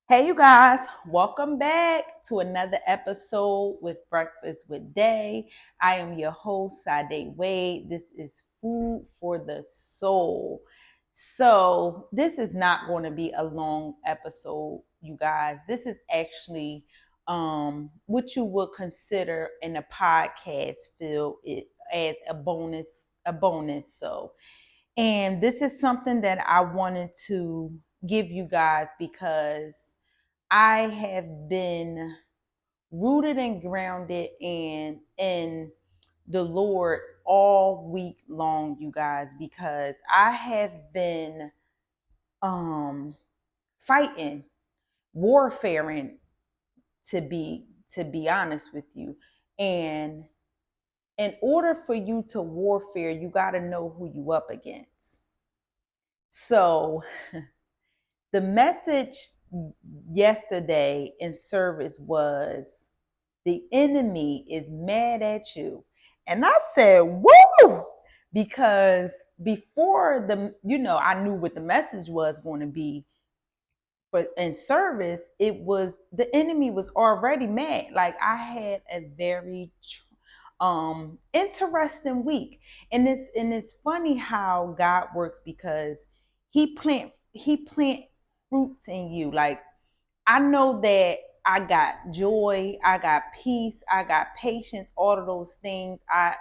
Hey, you guys, welcome back to another episode with Breakfast with Day. I am your host, Sade Wade. This is Food for the Soul. So, this is not going to be a long episode, you guys. This is actually what you would consider in a podcast field it as a bonus. And this is something that I wanted to give you guys because I have been rooted and grounded in the Lord all week long, you guys, because I have been um fighting, warfaring to be honest with you. And in order for you to warfare, you got to know who you up against. So the message yesterday in service was the enemy is mad at you. And I said, woo! Because before I knew what the message was going to be for in service, it was the enemy was already mad. Like I had a very interesting week. And it's funny how God works because he plant fruits in you. Like I know that I got joy, I got peace, I got patience, all of those things. I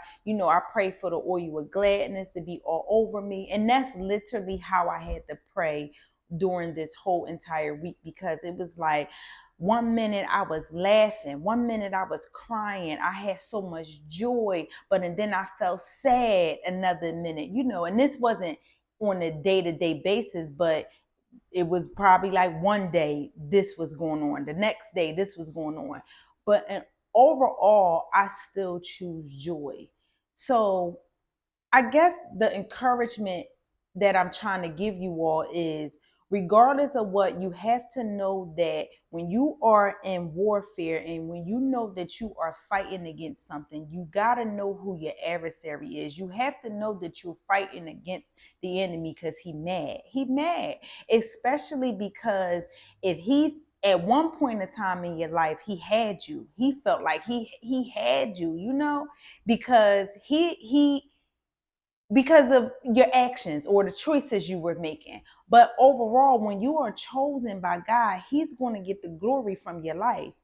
pray for the oil of gladness to be all over me. And that's literally how I had to pray during this whole entire week because it was like one minute I was laughing, one minute I was crying, I had so much joy, and then I felt sad another minute, and this wasn't on a day-to-day basis, but it was probably like one day this was going on, the next day this was going on, but overall I still choose joy. So I guess the encouragement that I'm trying to give you all is regardless of what, you have to know that when you are in warfare and when you know that you are fighting against something, you got to know who your adversary is. You have to know that you're fighting against the enemy because he mad, especially because if he at one point in time in your life he had you, he felt like he had you, because because of your actions or the choices you were making. But overall, when you are chosen by God, He's going to get the glory from your life.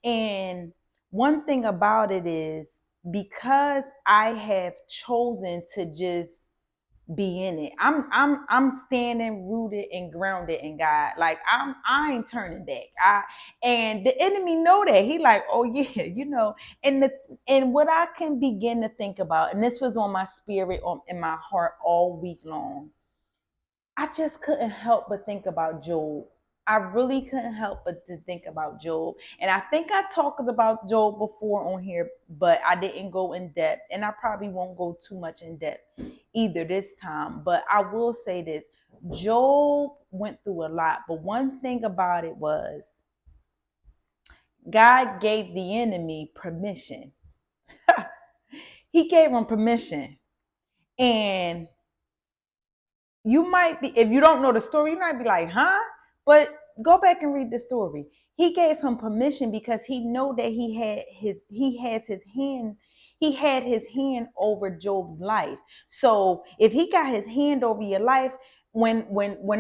And one thing about it is because I have chosen to just be in it. I'm standing rooted and grounded in God. Like I ain't turning back. And the enemy know that. He like, oh yeah, and what I can begin to think about, and this was on my spirit, in my heart all week long. I just couldn't help but think about Job. I really couldn't help but to think about Job. And I think I talked about Job before on here, but I didn't go in depth. And I probably won't go too much in depth either this time. But I will say this: Job went through a lot. But one thing about it was God gave the enemy permission. He gave him permission. And you might be, if you don't know the story, you might be like, huh? But go back and read the story. He gave him permission because he know that he had his hand over Job's life. So if he got his hand over your life, when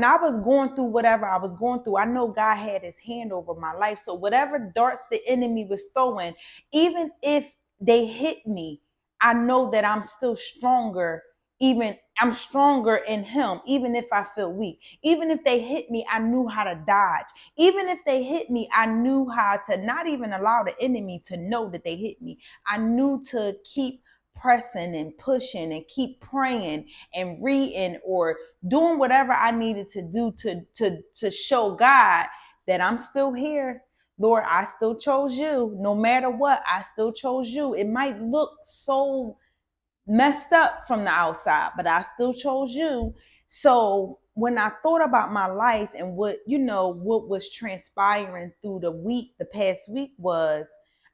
I was going through whatever I was going through, I know God had his hand over my life. So whatever darts the enemy was throwing, even if they hit me, I know that I'm still stronger. Even I'm stronger in him, even if I feel weak. Even if they hit me, I knew how to dodge. Even if they hit me, I knew how to not even allow the enemy to know that they hit me. I knew to keep pressing and pushing and keep praying and reading or doing whatever I needed to do to show God that I'm still here. Lord, I still chose you. No matter what, I still chose you. It might look so messed up from the outside, but I still chose you. So when I thought about my life and what was transpiring through the past week was,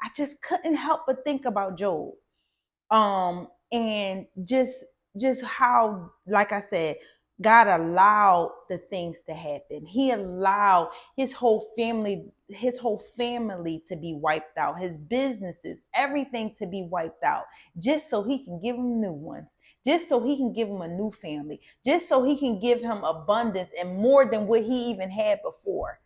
I just couldn't help but think about Job. And just how, like I said, God allowed the things to happen. He allowed his whole family to be wiped out, his businesses, everything to be wiped out, just so he can give him new ones, just so he can give him a new family, just so he can give him abundance and more than what he even had before.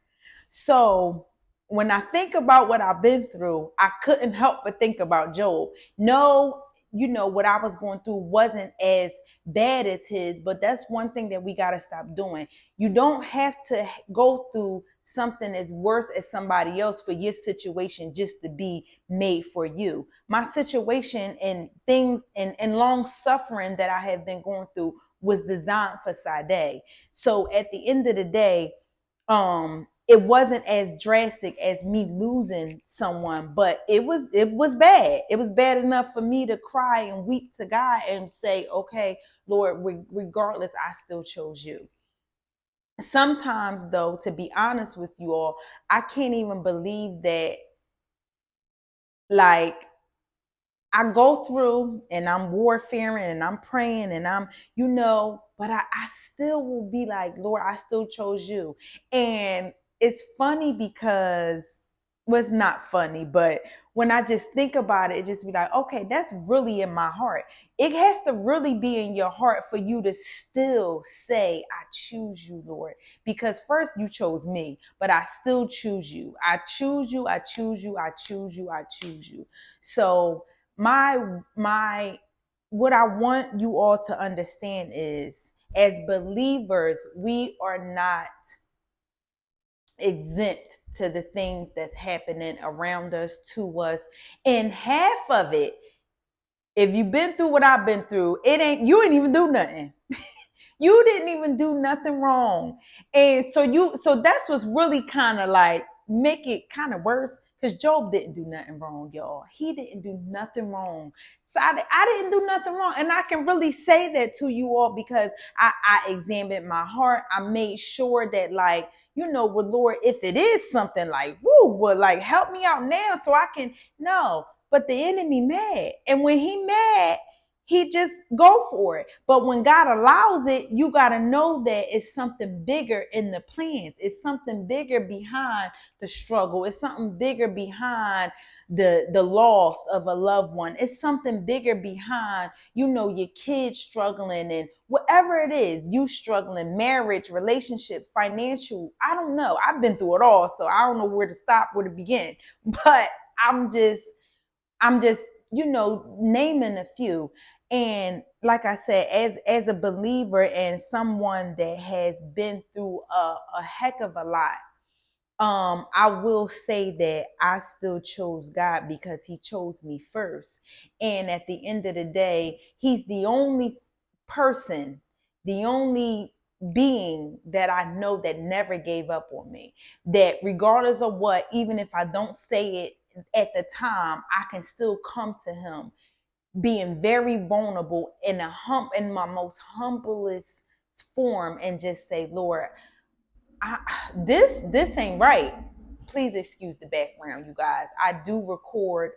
So when I think about what I've been through, I couldn't help but think about Job. No, what I was going through wasn't as bad as his, but that's one thing that we got to stop doing. You don't have to go through something as worse as somebody else for your situation just to be made for you. My situation and things and long suffering that I have been going through was designed for Sade. So at the end of the day, it wasn't as drastic as me losing someone, but it was bad. It was bad enough for me to cry and weep to God and say, okay, Lord, regardless, I still chose you. Sometimes though, to be honest with you all, I can't even believe that, like, I go through and I'm warfaring and I'm praying and but I still will be like, Lord, I still chose you. And it's funny because, well, it's not funny, but when I just think about it, it just be like, okay, that's really in my heart. It has to really be in your heart for you to still say, I choose you, Lord. Because first you chose me, but I still choose you. I choose you, I choose you, I choose you, I choose you. So my what I want you all to understand is, as believers, we are not exempt to the things that's happening around us, to us. And half of it, if you've been through what I've been through, you ain't even do nothing. You didn't even do nothing wrong. And so that's what's really kind of like make it kind of worse, because Job didn't do nothing wrong, y'all. He didn't do nothing wrong. So I didn't do nothing wrong. And I can really say that to you all because I examined my heart. I made sure that, like, well, Lord, if it is something like, woo, well, like, help me out now so I can, no. But the enemy mad. And when he mad, he just go for it. But when God allows it, you got to know that it's something bigger in the plans. It's something bigger behind the struggle. It's something bigger behind the loss of a loved one. It's something bigger behind, your kids struggling and whatever it is, you struggling, marriage, relationship, financial. I don't know. I've been through it all, so I don't know where to stop, where to begin. But I'm just naming a few. And like I said, as a believer and someone that has been through a heck of a lot, I will say that I still chose God because he chose me first. And at the end of the day, he's the only person, the only being that I know that never gave up on me. That regardless of what, even if I don't say it at the time, I can still come to him being very vulnerable in my most humblest form and just say, Lord, this ain't right. Please excuse the background, you guys. I do record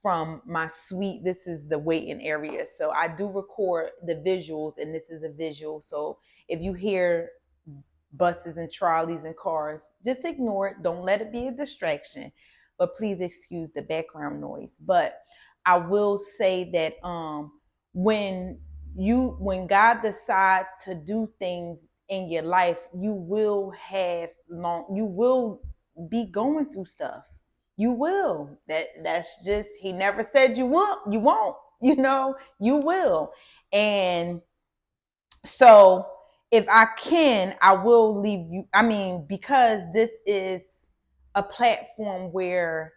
from my suite. This is the waiting area, so I do record the visuals, and this is a visual. So if you hear buses and trolleys and cars, just ignore it. Don't let it be a distraction. But please excuse the background noise. But I will say that when God decides to do things in your life, you will be going through stuff. You will. That's just, he never said you won't, you will. And so if I can, I will leave you. I mean, because this is a platform where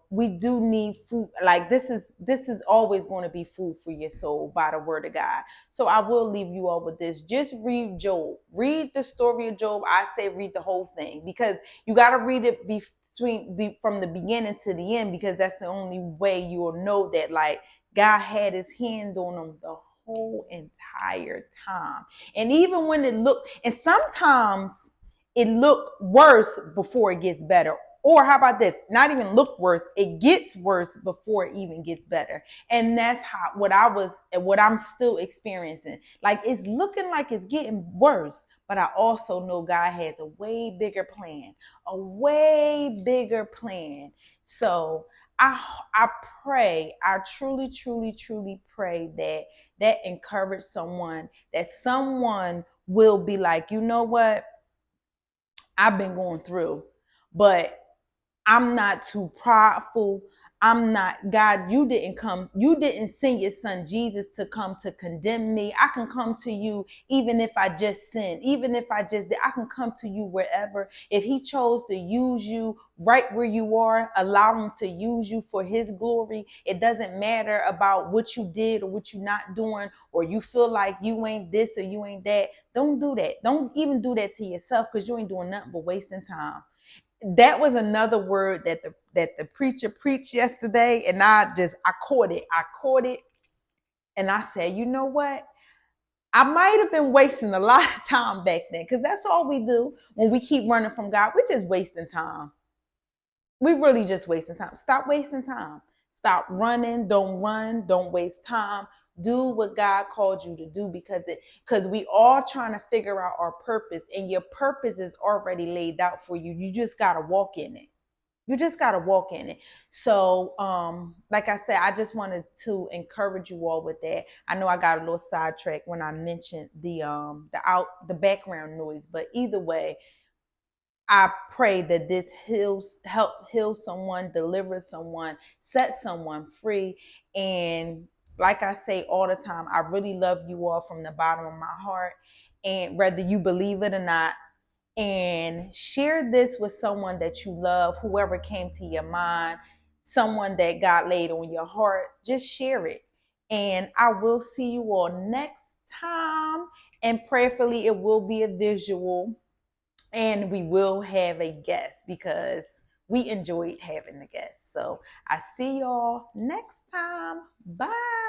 we do need food. Like, this is always going to be food for your soul by the word of God. So I will leave you all with this. Just read Job. Read the story of Job. I say read the whole thing, because you got to read it from the beginning to the end, because that's the only way you will know that, like, God had his hand on them the whole entire time. And even when and sometimes it looked worse before it gets better. or how about this? Not even look worse. It gets worse before it even gets better. And that's how what I'm still experiencing. Like it's looking like it's getting worse, but I also know God has a way bigger plan, a way bigger plan. So I pray, I truly, truly, truly pray that that encourage someone, that someone will be like, you know what? I've been going through, but I'm not too prideful. I'm not, God, you didn't send your son Jesus to come to condemn me. I can come to you even if I just sin, even if I can come to you wherever. If he chose to use you right where you are, allow him to use you for his glory. It doesn't matter about what you did or what you're not doing, or you feel like you ain't this or you ain't that. Don't do that. Don't even do that to yourself, because you ain't doing nothing but wasting time. That was another word that the preacher preached yesterday, and I caught it. I caught it, and I said, you know what? I might have been wasting a lot of time back then, because that's all we do when we keep running from God. We're just wasting time. We really just wasting time. Stop wasting time. Stop running. Don't run. Don't waste time. Do what God called you to do, because we all trying to figure out our purpose, and your purpose is already laid out for you. You just gotta walk in it. You just got to walk in it. So, like I said, I just wanted to encourage you all with that. I know I got a little sidetracked when I mentioned the background noise, but either way, I pray that this heal someone, deliver someone, set someone free. And like I say all the time, I really love you all from the bottom of my heart. And whether you believe it or not, and share this with someone that you love, whoever came to your mind, someone that God laid on your heart. Just share it. And I will see you all next time. And prayerfully, it will be a visual, and we will have a guest, because we enjoyed having the guest. So I see y'all next time. Bye.